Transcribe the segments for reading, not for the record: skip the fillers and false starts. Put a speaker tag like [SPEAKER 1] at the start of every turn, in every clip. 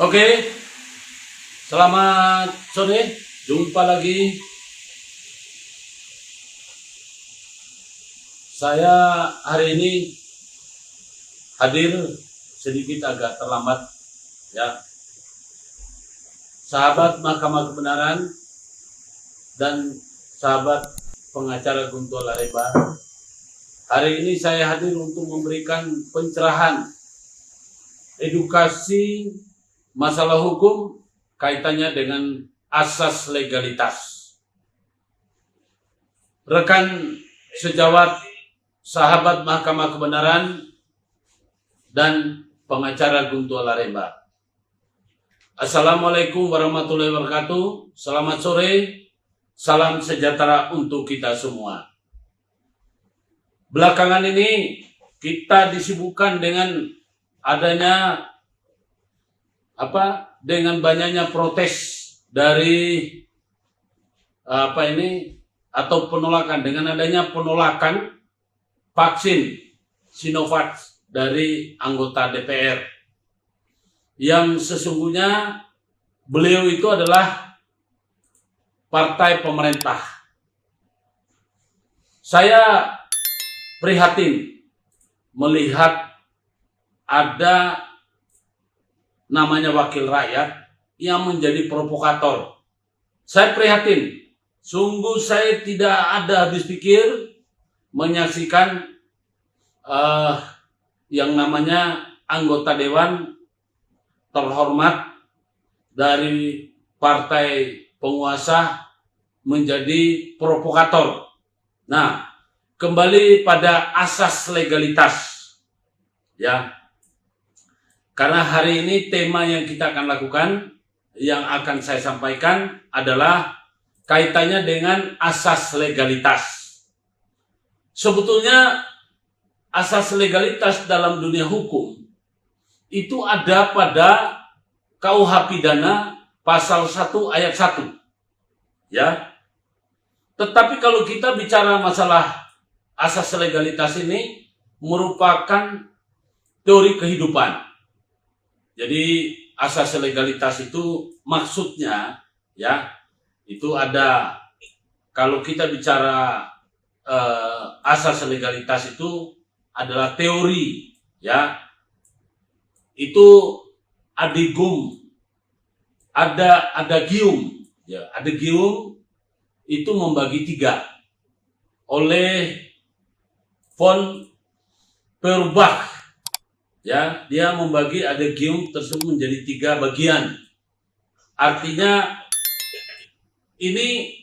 [SPEAKER 1] Oke, selamat sore. Jumpa lagi. Saya hari ini hadir sedikit agak terlambat, ya. Sahabat Mahkamah Kebenaran dan sahabat pengacara Guntur Laremba, hari ini saya hadir untuk memberikan pencerahan edukasi masalah hukum kaitannya dengan asas legalitas. Rekan sejawat, sahabat Mahkamah Kebenaran dan pengacara Guntur Laremba, Assalamualaikum warahmatullahi wabarakatuh. Selamat sore, salam sejahtera untuk kita semua. Belakangan ini kita disibukkan dengan adanya dengan banyaknya protes dari atau penolakan, dengan adanya penolakan vaksin Sinovac dari anggota DPR yang sesungguhnya beliau itu adalah partai pemerintah. Saya prihatin melihat ada namanya wakil rakyat yang menjadi provokator. Saya prihatin, sungguh saya tidak ada habis pikir menyaksikan yang namanya anggota dewan terhormat dari partai penguasa menjadi provokator. Nah, kembali pada asas legalitas, ya. Karena hari ini tema yang kita akan lakukan, yang akan saya sampaikan adalah kaitannya dengan asas legalitas. Sebetulnya asas legalitas dalam dunia hukum itu ada pada KUH Pidana pasal 1 ayat 1. Ya. Tetapi kalau kita bicara masalah asas legalitas ini merupakan teori kehidupan. Jadi asas legalitas itu maksudnya, ya, itu ada, kalau kita bicara asas legalitas itu adalah teori, ya, itu adagium, ya, adagium itu membagi 3 oleh von Feuerbach. Ya, dia membagi adagium tersebut menjadi 3 bagian. Artinya ini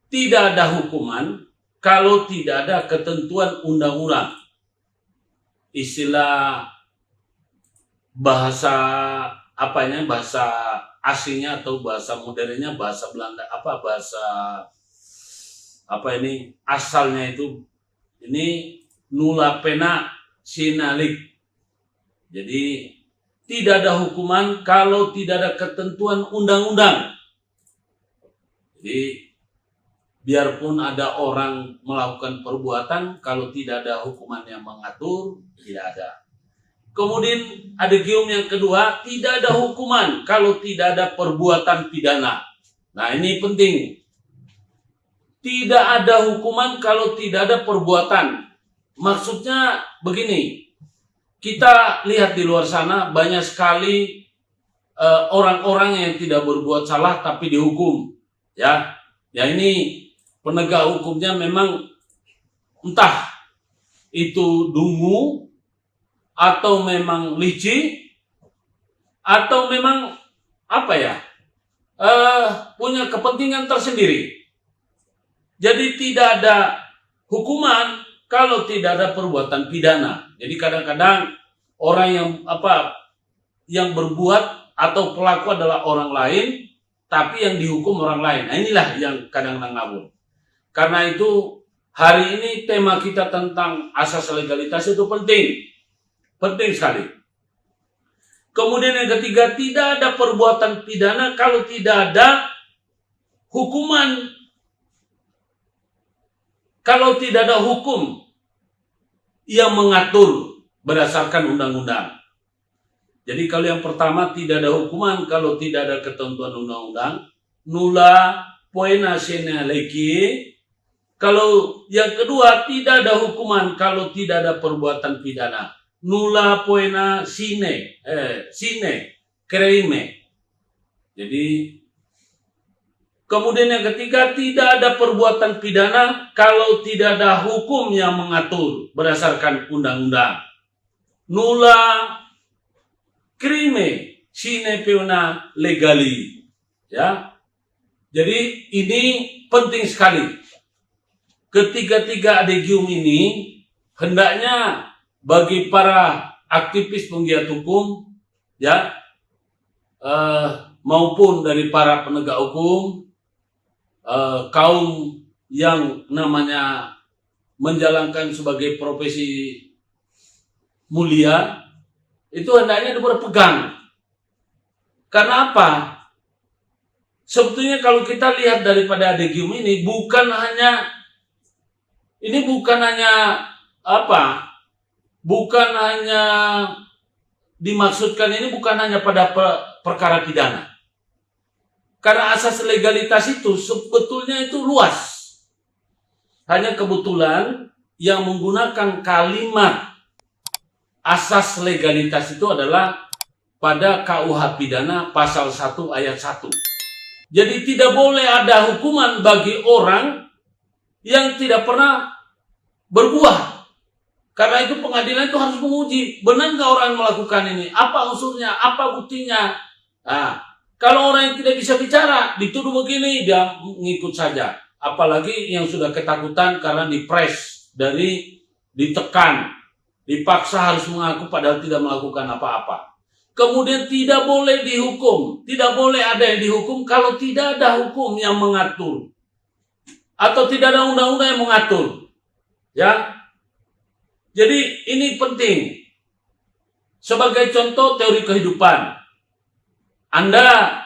[SPEAKER 1] tidak ada hukuman kalau tidak ada ketentuan undang-undang. Istilah bahasa bahasa asingnya atau bahasa modernnya, bahasa Belanda asalnya itu ini nulla pena sine lege. Jadi tidak ada hukuman kalau tidak ada ketentuan undang-undang. Jadi biarpun ada orang melakukan perbuatan, kalau tidak ada hukuman yang mengatur, tidak ada. Kemudian adagium yang kedua, tidak ada hukuman kalau tidak ada perbuatan pidana. Nah, ini penting. Tidak ada hukuman kalau tidak ada perbuatan. Maksudnya begini. Kita lihat di luar sana banyak sekali orang-orang yang tidak berbuat salah tapi dihukum, ya. Ya, ini penegak hukumnya memang entah itu dungu atau memang licik atau memang punya kepentingan tersendiri. Jadi tidak ada hukuman kalau tidak ada perbuatan pidana. Jadi kadang-kadang orang yang berbuat atau pelaku adalah orang lain, tapi yang dihukum orang lain. Nah, inilah yang kadang-kadang ngawur. Karena itu hari ini tema kita tentang asas legalitas itu penting sekali. Kemudian yang ketiga, tidak ada perbuatan pidana kalau tidak ada hukuman. Kalau tidak ada hukum yang mengatur berdasarkan undang-undang. Jadi kalau yang pertama tidak ada hukuman kalau tidak ada ketentuan undang-undang, nulla poena sine legi. Kalau yang kedua tidak ada hukuman kalau tidak ada perbuatan pidana, nulla poena sine crime. Jadi kemudian yang ketiga tidak ada perbuatan pidana kalau tidak ada hukum yang mengatur berdasarkan undang-undang, nulla crime sine pena legali. Ya. Jadi ini penting sekali. Ketiga-tiga adegium ini hendaknya bagi para aktivis penggiat hukum, ya, maupun dari para penegak hukum, kaum yang namanya menjalankan sebagai profesi mulia, itu hendaknya berpegang. Karena apa? Sebetulnya kalau kita lihat daripada adegium ini bukan hanya dimaksudkan ini bukan hanya pada perkara pidana. Karena asas legalitas itu sebetulnya itu luas. Hanya kebetulan yang menggunakan kalimat asas legalitas itu adalah pada KUH pidana pasal 1 ayat 1. Jadi tidak boleh ada hukuman bagi orang yang tidak pernah berbuah. Karena itu pengadilan itu harus menguji, benar nggak orang melakukan ini? Apa unsurnya? Apa buktinya? Nah, kalau orang yang tidak bisa bicara, dituduh begini, dia ngikut saja. Apalagi yang sudah ketakutan karena dipres, ditekan, dipaksa harus mengaku padahal tidak melakukan apa-apa. Kemudian tidak boleh dihukum, tidak boleh ada yang dihukum kalau tidak ada hukum yang mengatur. Atau tidak ada undang-undang yang mengatur. Ya. Jadi ini penting. Sebagai contoh teori kehidupan. Anda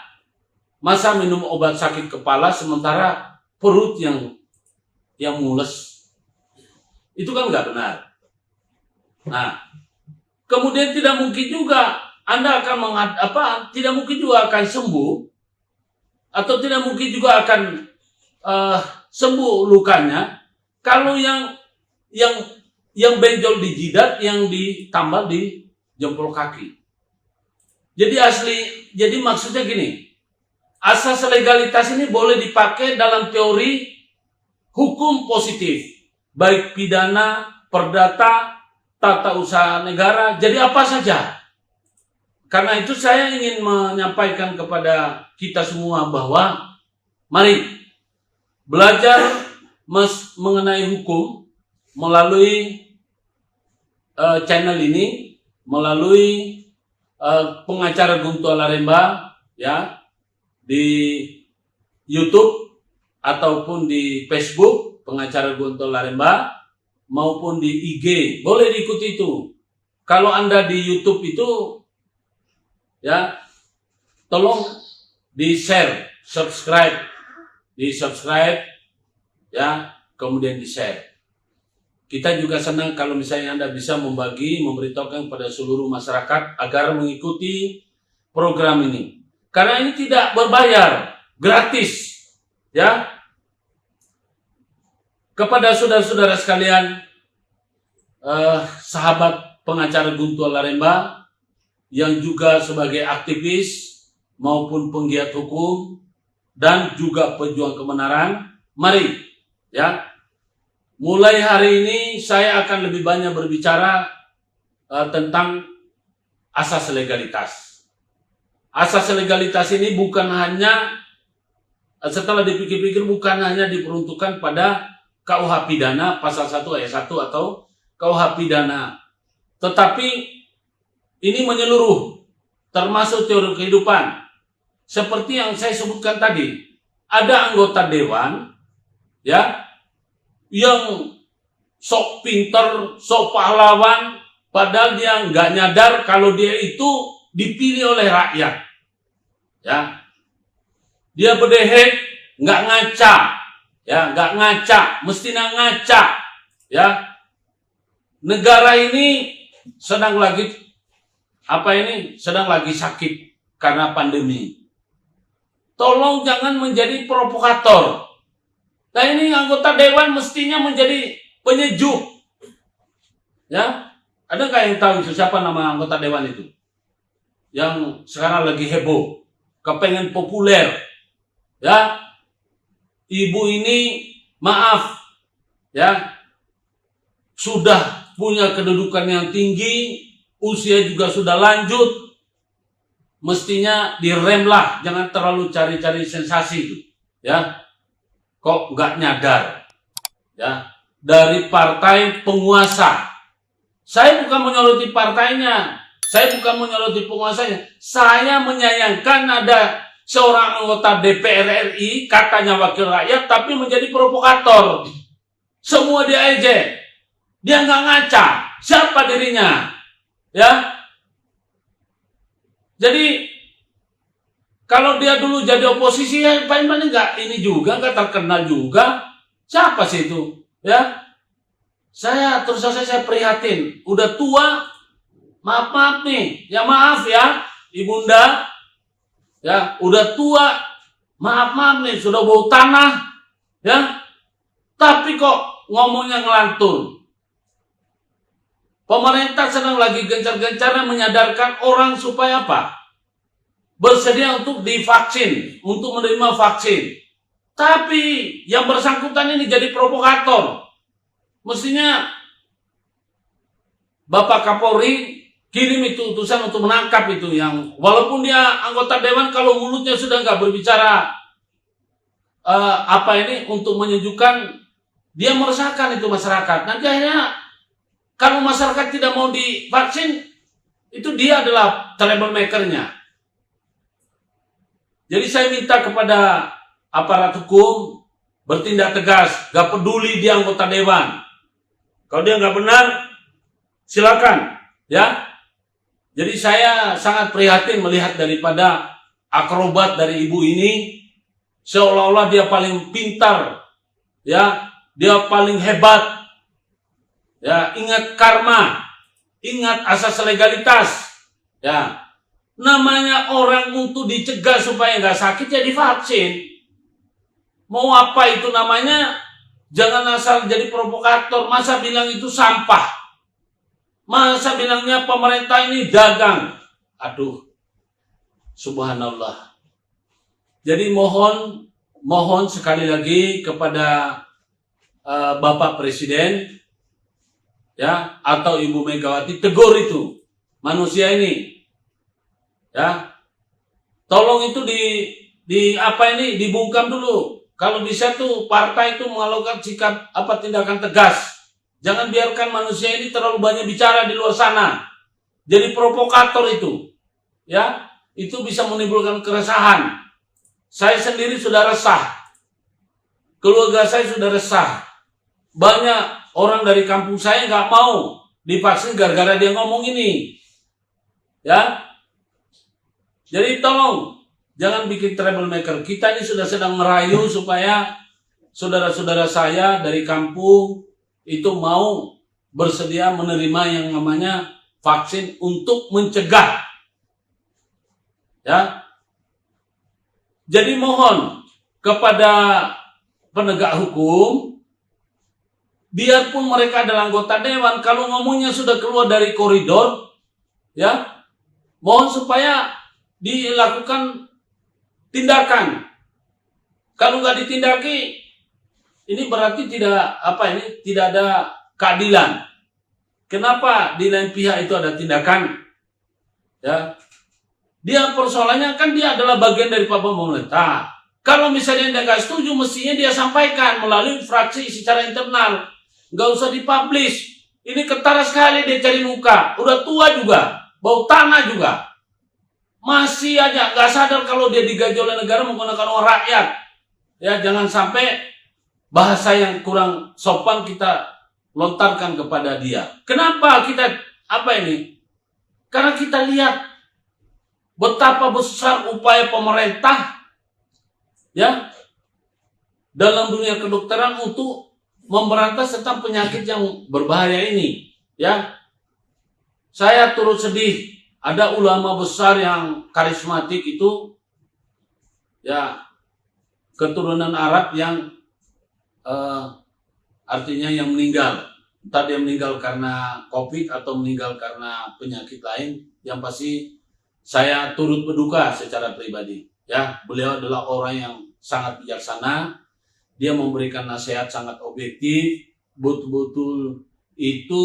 [SPEAKER 1] masa minum obat sakit kepala sementara perut yang mules. Itu kan nggak benar. Nah, kemudian tidak mungkin juga Anda akan tidak mungkin juga akan sembuh atau tidak mungkin juga akan sembuh lukanya kalau yang benjol di jidat yang ditambal di jempol kaki. Jadi maksudnya gini, asas legalitas ini boleh dipakai dalam teori hukum positif, baik pidana, perdata, tata usaha negara, jadi apa saja. Karena itu saya ingin menyampaikan kepada kita semua bahwa mari belajar mengenai hukum melalui channel ini, melalui pengacara Guntur Laremba, ya, di YouTube ataupun di Facebook pengacara Guntur Laremba maupun di IG, boleh diikuti itu. Kalau Anda di YouTube itu, ya, tolong di-share, subscribe, ya, kemudian di-share. Kita juga senang kalau misalnya Anda bisa memberitahukan kepada seluruh masyarakat agar mengikuti program ini. Karena ini tidak berbayar, gratis. Ya. Kepada saudara-saudara sekalian, sahabat pengacara Guntur Laremba yang juga sebagai aktivis maupun penggiat hukum dan juga pejuang kebenaran, mari, ya, mulai hari ini saya akan lebih banyak berbicara tentang asas legalitas. Asas legalitas ini bukan hanya, setelah dipikir-pikir, bukan hanya diperuntukkan pada KUH pidana pasal 1 ayat 1 atau KUH pidana, tetapi ini menyeluruh, termasuk teori kehidupan. Seperti yang saya sebutkan tadi, ada anggota dewan, ya, yang sok pinter, sok pahlawan, padahal dia nggak nyadar kalau dia itu dipilih oleh rakyat. Ya, dia berdehek, nggak ngaca, ya, nggak ngaca, mestinya ngaca, ya. Negara ini sedang lagi sedang lagi sakit karena pandemi. Tolong jangan menjadi provokator. Nah ini anggota dewan mestinya menjadi penyejuk. Ya, ada nggak yang tahu itu siapa nama anggota dewan itu? Yang sekarang lagi heboh, kepengen populer. Ya, ibu ini maaf, ya, sudah punya kedudukan yang tinggi, usia juga sudah lanjut. Mestinya direm lah, jangan terlalu cari-cari sensasi itu, ya. Kok nggak nyadar, ya, dari partai penguasa. Saya bukan menyoroti partainya, saya bukan menyoroti penguasanya. Saya menyayangkan ada seorang anggota DPR RI, katanya wakil rakyat, tapi menjadi provokator. Semua dia ejek, dia nggak ngaca, siapa dirinya, ya. Jadi kalau dia dulu jadi oposisi, ya paling-paling nggak ini juga, nggak terkenal juga. Siapa sih itu? Ya, terus saya prihatin. Udah tua, maaf nih, ya maaf ya, ibunda, ya udah tua, maaf nih, sudah bau tanah, ya. Tapi kok ngomongnya ngelantur. Pemerintah sedang lagi gencar-gencarnya menyadarkan orang supaya apa? Bersedia untuk divaksin, untuk menerima vaksin. Tapi yang bersangkutan ini jadi provokator. Mestinya Bapak Kapolri kirim itu utusan untuk menangkap itu yang walaupun dia anggota dewan, kalau mulutnya sudah nggak berbicara untuk menyejukkan, dia meresahkan itu masyarakat. Nanti akhirnya kalau masyarakat tidak mau divaksin, itu dia adalah troublemaker-nya. Jadi saya minta kepada aparat hukum bertindak tegas, gak peduli dia anggota dewan. Kalau dia nggak benar, silakan, ya. Jadi saya sangat prihatin melihat daripada akrobat dari ibu ini, seolah-olah dia paling pintar, ya, dia paling hebat. Ya, ingat karma, ingat asas legalitas. Ya, namanya orang untuk dicegah supaya nggak sakit ya divaksin. Mau apa itu namanya? Jangan asal jadi provokator. Masa bilang itu sampah? Masa bilangnya pemerintah ini dagang? Aduh, subhanallah. Jadi mohon sekali lagi kepada Bapak Presiden, ya, atau Ibu Megawati, tegur itu manusia ini, ya. Tolong itu dibungkam dulu. Kalau bisa tuh partai itu melakukan sikap tindakan tegas. Jangan biarkan manusia ini terlalu banyak bicara di luar sana. Jadi provokator itu, ya, itu bisa menimbulkan keresahan. Saya sendiri sudah resah. Keluarga saya sudah resah. Banyak orang dari kampung saya nggak mau divaksin gara-gara dia ngomong ini, ya. Jadi tolong jangan bikin troublemaker. Kita ini sudah sedang merayu supaya saudara-saudara saya dari kampung itu mau bersedia menerima yang namanya vaksin untuk mencegah, ya. Jadi mohon kepada penegak hukum, biarpun mereka adalah anggota dewan, kalau ngomongnya sudah keluar dari koridor, ya, mohon supaya dilakukan tindakan. Kalau nggak ditindaki, ini berarti tidak ada keadilan. Kenapa di lain pihak itu ada tindakan? Ya, dia persoalannya kan dia adalah bagian dari pemerintah. Kalau misalnya dia nggak setuju, mestinya dia sampaikan melalui fraksi secara internal. Nggak usah dipublish. Ini ketara sekali dia cari muka. Udah tua juga, bau tanah juga. Masih aja nggak sadar kalau dia digaji oleh negara menggunakan uang rakyat. Ya, jangan sampai bahasa yang kurang sopan kita lontarkan kepada dia. Kenapa kita ini? Karena kita lihat betapa besar upaya pemerintah, ya, dalam dunia kedokteran untuk memberantas tentang penyakit yang berbahaya ini, ya. Saya turut sedih Ada ulama besar yang karismatik itu, ya, keturunan Arab yang artinya yang meninggal. Entah dia meninggal karena COVID atau meninggal karena penyakit lain, yang pasti saya turut berduka secara pribadi. Ya, beliau adalah orang yang sangat bijaksana. Dia memberikan nasihat sangat objektif, betul-betul itu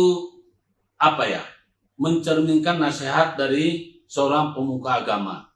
[SPEAKER 1] apa ya? Mencerminkan nasihat dari seorang pemuka agama.